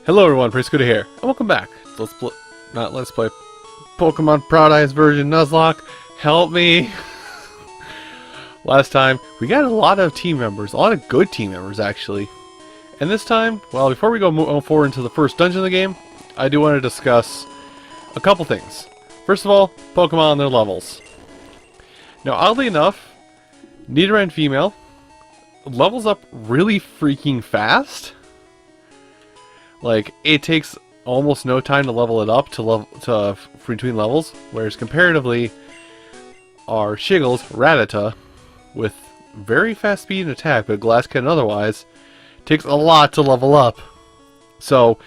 Hello everyone, Pretty Scooter here, and welcome back. Let's play Pokemon Paradise version Nuzlocke. Help me! Last time, we got a lot of team members, a lot of good team members actually. And this time, well, before we go forward into the first dungeon of the game, I do want to discuss a couple things. First of all, Pokemon and their levels. Now, oddly enough, Nidoran female levels up really freaking fast. Like, it takes almost no time to level it up to between levels, whereas comparatively, our Shiggles, Rattata, with very fast speed and attack, but Glass Cannon otherwise, takes a lot to level up. So,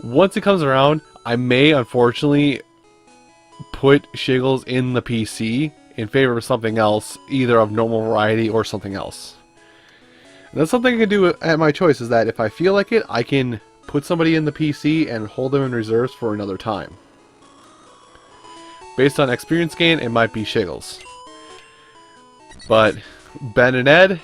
once it comes around, I may unfortunately put Shiggles in the PC in favor of something else, either of normal variety or something else. And that's something I can do at my choice, is that if I feel like it, I can put somebody in the PC and hold them in reserves for another time. Based on experience gain, it might be Shiggles. But Ben and Ed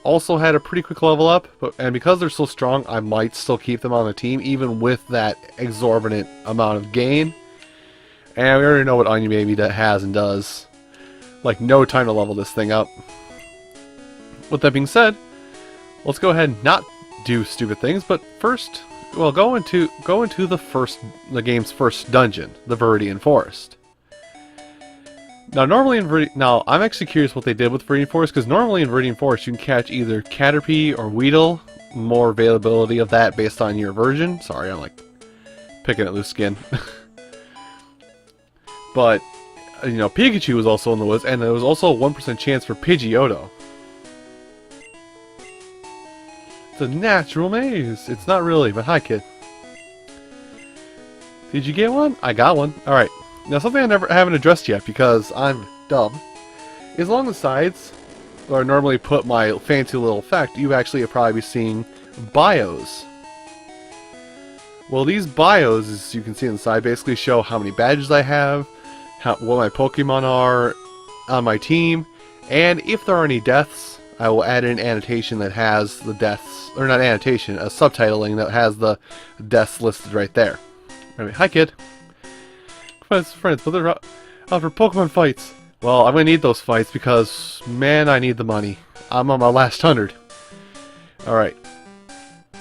also had a pretty quick level up, and because they're so strong, I might still keep them on the team, even with that exorbitant amount of gain. And we already know what Onion Baby has and does. Like, no time to level this thing up. With that being said, let's go ahead and not do stupid things, but first, well, go into the game's first dungeon, the Viridian Forest. Now, normally in I'm actually curious what they did with Viridian Forest, because normally in Viridian Forest you can catch either Caterpie or Weedle. More availability of that based on your version. Sorry, I'm like picking at loose skin. But you know, Pikachu was also in the woods, and there was also a 1% chance for Pidgeotto. It's a natural maze. It's not really, but hi, kid. Did you get one? I got one. Alright. Now, something I haven't addressed yet, because I'm dumb, is along the sides, where I normally put my fancy little effect, you actually will probably be seeing bios. Well, these bios, as you can see on the side, basically show how many badges I have, what my Pokemon are on my team, and if there are any deaths, I will add an annotation that has the deaths, or not annotation, a subtitling that has the deaths listed right there. Anyway, hi kid. Friends, but they're out for Pokemon fights. Well, I'm gonna need those fights because, man, I need the money. I'm on my last 100. Alright.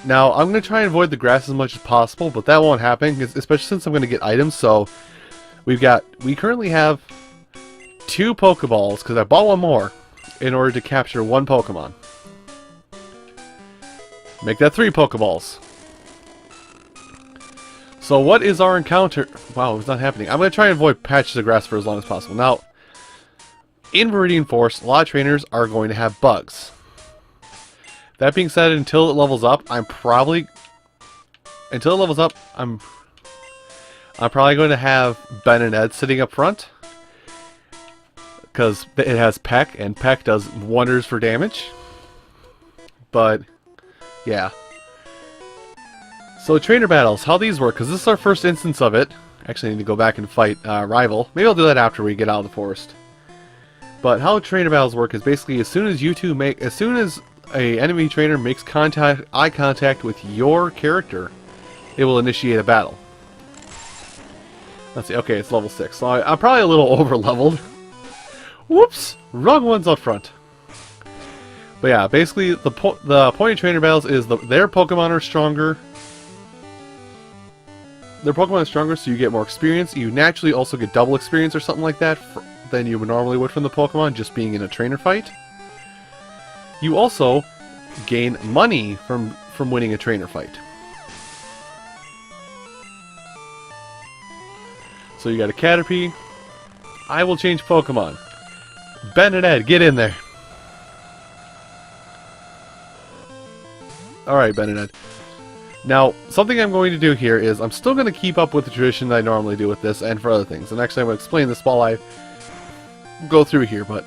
Now, I'm gonna try and avoid the grass as much as possible, but that won't happen, especially since I'm gonna get items, so we currently have 2 Pokeballs, because I bought one more, in order to capture 1 Pokemon. Make that 3 Pokeballs. So what is our encounter? Wow, it's not happening. I'm going to try and avoid patches of grass for as long as possible. Now, in Viridian Forest, a lot of trainers are going to have bugs. That being said, until it levels up, I'm probably going to have Ben and Ed sitting up front, because it has Peck, and Peck does wonders for damage. But, yeah. So, trainer battles, how these work, because this is our first instance of it. Actually, I need to go back and fight Rival. Maybe I'll do that after we get out of the forest. But how trainer battles work is basically as soon as a enemy trainer makes eye contact with your character, it will initiate a battle. Let's see, okay, it's level 6, so I'm probably a little over-leveled. Whoops! Wrong one's up front. But yeah, basically, the point of trainer battles is their Pokemon are stronger. Their Pokemon is stronger, so you get more experience. You naturally also get double experience or something like that than you normally would from the Pokemon, just being in a trainer fight. You also gain money from winning a trainer fight. So you got a Caterpie. I will change Pokemon. Ben and Ed, get in there. Alright, Ben and Ed. Now, something I'm going to do here is I'm still going to keep up with the tradition that I normally do with this and for other things. And actually, I'm going to explain this while I go through here. But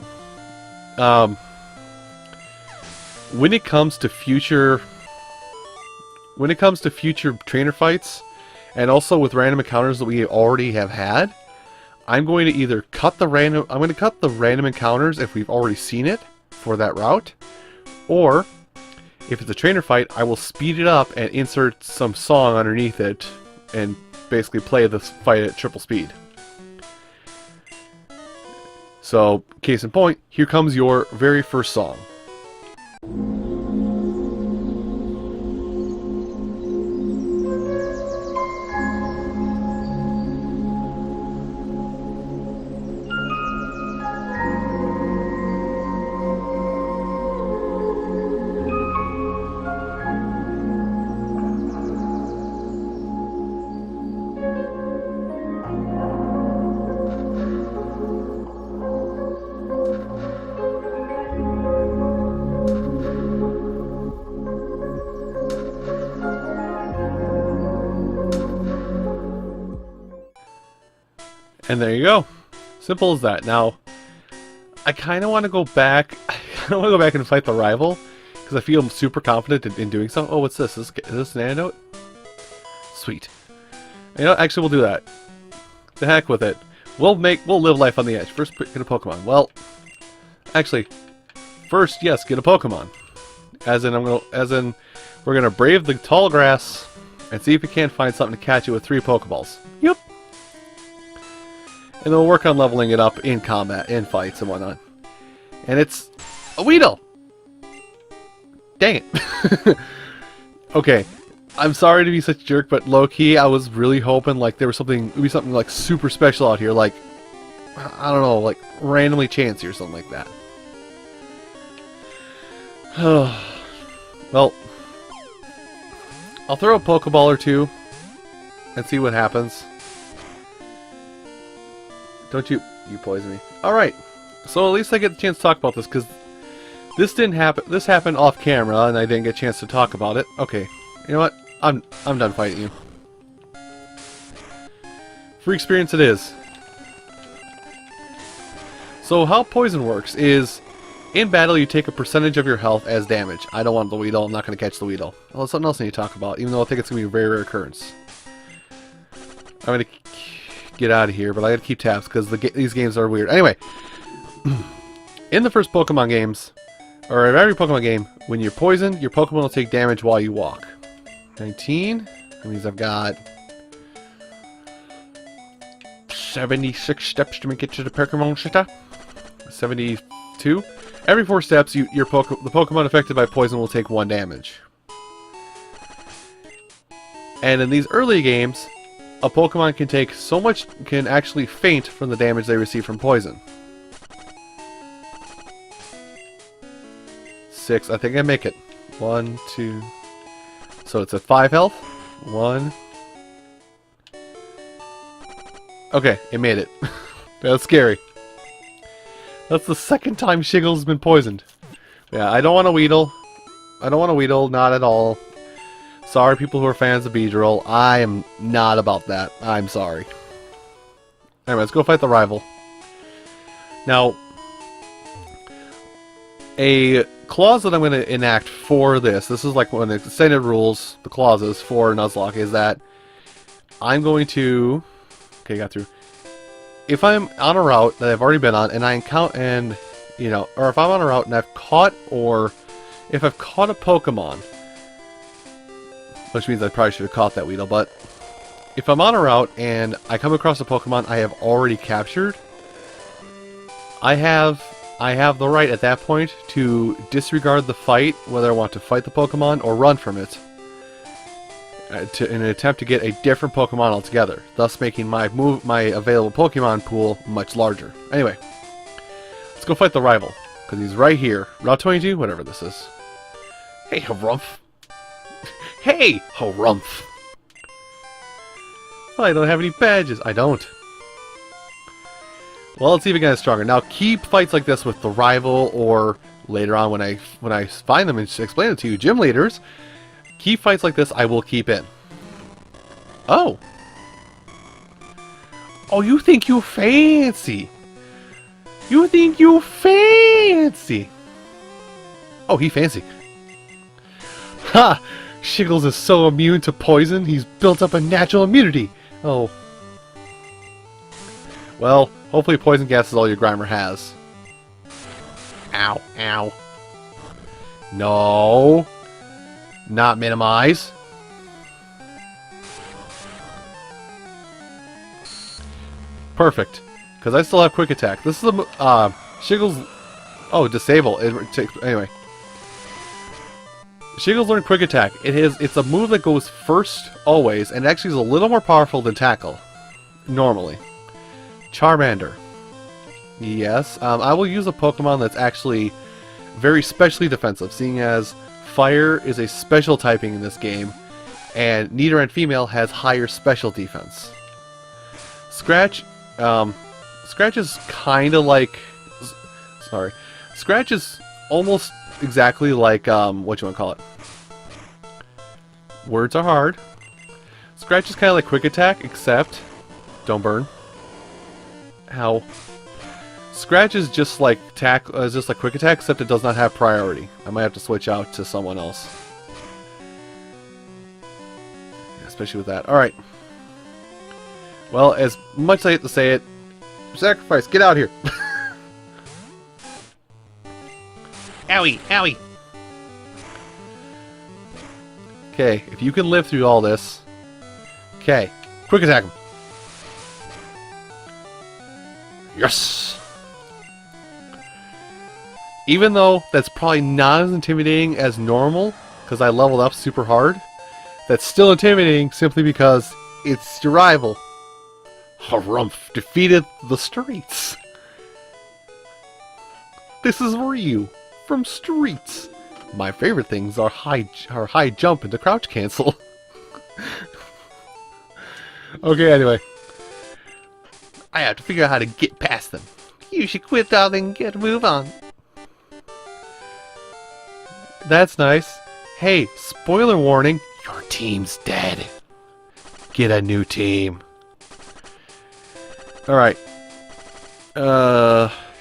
when it comes to future trainer fights, and also with random encounters that we already have had, I'm going to either cut the random encounters if we've already seen it for that route, or If it's a trainer fight, I will speed it up and insert some song underneath it and basically play this fight at triple speed. So, case in point, here comes your very first song. And there you go. Simple as that. Now, I kind of want to go back. I want to go back and fight the rival because I feel super confident in doing so. Oh, what's this? Is this an antidote? Sweet. You know, actually, we'll do that. The heck with it. We'll live life on the edge. First, get a Pokemon. Well, actually, first, yes, get a Pokemon. We're gonna brave the tall grass and see if we can't find something to catch it with 3 Pokeballs. Yep. And then we'll work on leveling it up in combat, in fights and whatnot. And it's a Weedle! Dang it. Okay, I'm sorry to be such a jerk, but low-key, I was really hoping like there was something, it'd be something like super special out here, like, I don't know, like randomly chancy or something like that. Well, I'll throw a Pokeball or 2 and see what happens. Don't you poison me. Alright, so at least I get the chance to talk about this, because this didn't happen. This happened off camera, and I didn't get a chance to talk about it. Okay, you know what? I'm done fighting you. Free experience it is. So how poison works is, in battle you take a percentage of your health as damage. I don't want the Weedle, I'm not going to catch the Weedle. Well, that's something else I need to talk about, even though I think it's going to be a very rare occurrence. I'm going to get out of here, but I gotta keep tabs because these games are weird. Anyway, in the first Pokemon games, or in every Pokemon game, when you're poisoned, your Pokemon will take damage while you walk. 19. That means I've got 76 steps to make it to the Pokemon Center. 72. Every 4 steps, the Pokemon affected by poison will take 1 damage. And in these early games, a Pokemon can actually faint from the damage they receive from poison. 6, I think I make it. 1, 2. So it's at 5 health. 1. Okay, it made it. That's scary. That's the second time Shiggle's been poisoned. Yeah, I don't want a Weedle. I don't want a Weedle, not at all. Sorry, people who are fans of Beedrill. I am not about that. I'm sorry. Anyway, let's go fight the rival. Now, a clause that I'm going to enact for this is like one of the extended rules, the clauses for Nuzlocke, is that I'm going to... Okay, got through. If I'm on a route that I've already been on, and I encounter, and, you know, or if I'm on a route and I've caught, or if I've caught a Pokemon, which means I probably should have caught that Weedle, but if I'm on a route and I come across a Pokemon I have already captured, I have the right at that point to disregard the fight, whether I want to fight the Pokemon or run from it, in an attempt to get a different Pokemon altogether, thus making my available Pokemon pool much larger. Anyway, let's go fight the rival, because he's right here. Route 22, whatever this is. Hey, Harumph. Hey, Harumph. Well, I don't have any badges. I don't. Well, let's see if it gets stronger. Now, keep fights like this with the rival, or later on when I find them and explain it to you, gym leaders. Keep fights like this I will keep in. Oh. Oh, you think you fancy. You think you fancy. Oh, he fancy. Ha! Shiggles is so immune to poison, he's built up a natural immunity. Oh. Well, hopefully poison gas is all your Grimer has. Ow, ow. No. Not minimize. Perfect. Because I still have quick attack. This is a Shiggles. Oh, disable. Anyway. Shiggles learn quick attack. It's a move that goes first always, and actually is a little more powerful than tackle. Normally. Charmander. Yes. I will use a Pokemon that's actually very specially defensive, seeing as Fire is a special typing in this game, and Nidoran Female has higher special defense. Scratch. Scratch is kind of like... Sorry. Scratch is almost exactly like, what you want to call it? Words are hard. Scratch is kind of like quick attack, except... Don't burn. How? Scratch is just like quick attack, except it does not have priority. I might have to switch out to someone else. Especially with that. Alright. Well, as much as I hate to say it, Sacrifice, get out here! Owie! Owie! Okay, if you can live through all this... Okay, quick attack him! Yes! Even though that's probably not as intimidating as normal, because I leveled up super hard, that's still intimidating simply because it's your rival. Harumph defeated the Streets. This is Ryu from Streets. My favorite things are high jump and the crouch cancel. Okay, anyway. I have to figure out how to get past them. You should quit, darling, and get a move on. That's nice. Hey, spoiler warning, your team's dead. Get a new team. Alright.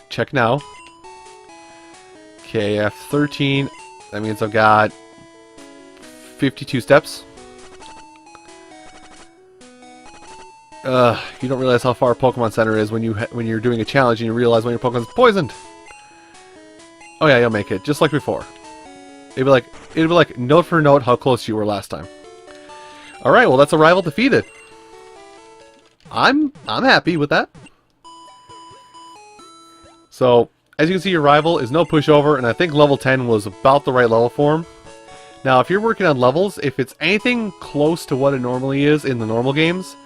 Check now. Okay, I have 13. That means I've got 52 steps. You don't realize how far Pokemon Center is when you're doing a challenge and you realize when your Pokemon's poisoned. Oh yeah, you'll make it, just like before. It'd be like note for note how close you were last time. All right, well that's a rival defeated. I'm happy with that. So as you can see, your rival is no pushover, and I think level 10 was about the right level for him. Now, if you're working on levels, if it's anything close to what it normally is in the normal games,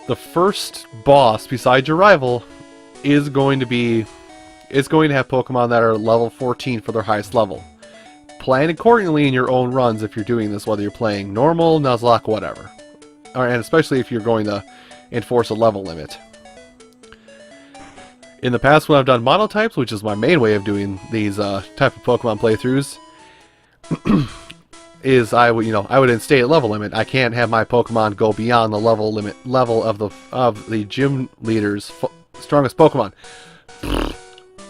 the first boss besides your rival is going to have Pokemon that are level 14 for their highest level. Plan accordingly in your own runs if you're doing this, whether you're playing normal, Nuzlocke, whatever. And especially if you're going to enforce a level limit. In the past, when I've done monotypes, which is my main way of doing these type of Pokemon playthroughs, is I would instate a level limit. I can't have my Pokemon go beyond the level of the gym leader's strongest Pokemon.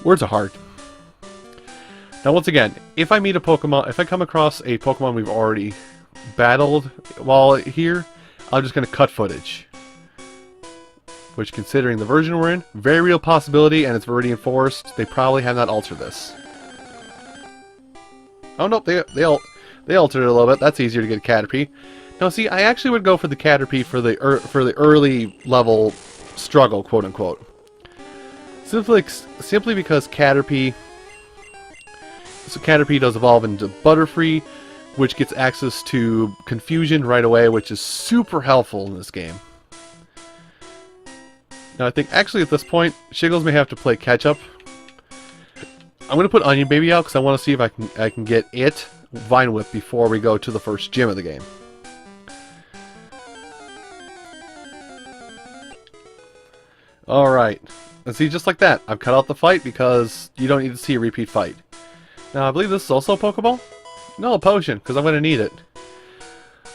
Words are hard. Now, once again, if I come across a Pokemon we've already battled while here, I'm just going to cut footage. Which, considering the version we're in, very real possibility, and it's Viridian Forest, they probably have not altered this. Oh no, they altered it a little bit. That's easier to get a Caterpie. Now, see, I actually would go for the Caterpie for the early level struggle, quote unquote. Simply because Caterpie does evolve into Butterfree, which gets access to Confusion right away, which is super helpful in this game. Now, I think actually at this point, Shiggles may have to play catch up. I'm going to put Onion Baby out because I want to see if I can get it Vine Whip before we go to the first gym of the game. Alright. And see, just like that, I've cut out the fight because you don't need to see a repeat fight. Now, I believe this is also a Pokeball? No, a potion, because I'm going to need it.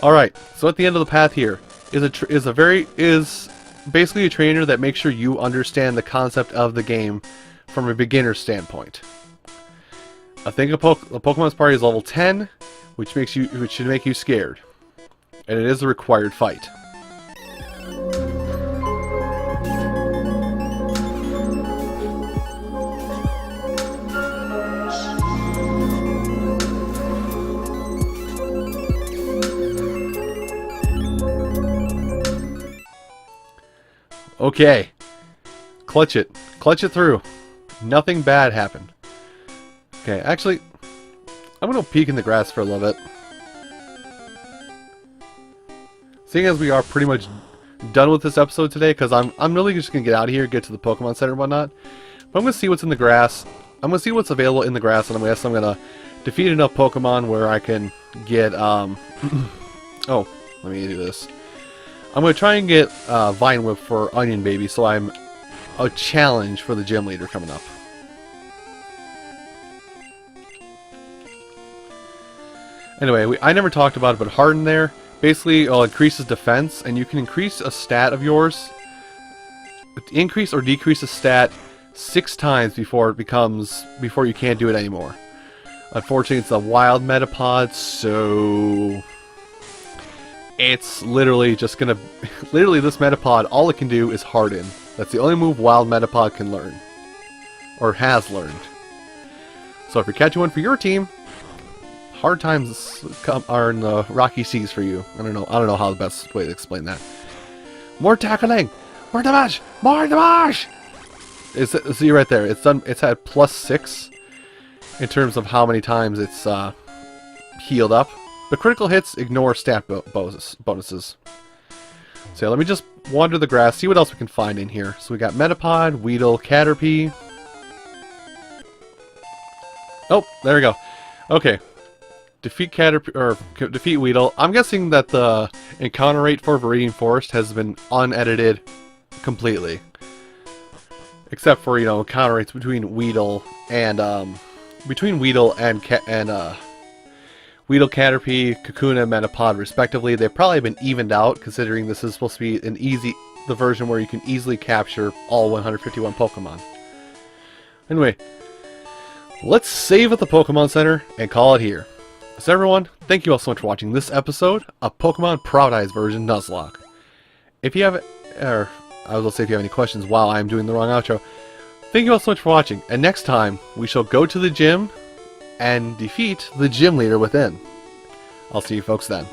Alright, so at the end of the path here is basically a trainer that makes sure you understand the concept of the game from a beginner's standpoint. I think the Pokemon's party is level 10, which should make you scared. And it is a required fight. Okay. Clutch it. Clutch it through. Nothing bad happened. Okay, actually, I'm going to peek in the grass for a little bit. Seeing as we are pretty much done with this episode today, because I'm really just going to get out of here, get to the Pokemon Center and whatnot. But I'm going to see what's in the grass. I'm going to see what's available in the grass, and I'm going to defeat enough Pokemon where I can get, oh, let me do this. I'm going to try and get Vine Whip for Onion Baby, so I'm a challenge for the gym leader coming up. Anyway, I never talked about it, but Harden there basically increases defense, and you can increase a stat of yours, increase or decrease a stat 6 times before you can't do it anymore. Unfortunately, it's a wild Metapod, so it's literally just gonna, this Metapod, all it can do is Harden. That's the only move wild Metapod can learn, or has learned. So if you're catching one for your team, hard times are in the rocky seas for you. I don't know how the best way to explain that. More tackling, more damage, more damage. See right there. It's done. It's at +6 in terms of how many times it's healed up. But critical hits ignore stat bonuses. So yeah, let me just wander the grass, see what else we can find in here. So we got Metapod, Weedle, Caterpie. Oh, there we go. Okay. Defeat Caterpie, or defeat Weedle. I'm guessing that the encounter rate for Viridian Forest has been unedited completely. Except for, encounter rates between Weedle and Weedle, Caterpie, Kakuna, and Metapod respectively. They've probably been evened out, considering this is supposed to be the version where you can easily capture all 151 Pokemon. Anyway, let's save at the Pokemon Center and call it here. So everyone, thank you all so much for watching this episode of Pokemon Paradise version Nuzlocke. If you have, or I was going to say if you have any questions while I'm doing the wrong outro, thank you all so much for watching, and next time we shall go to the gym and defeat the gym leader within. I'll see you folks then.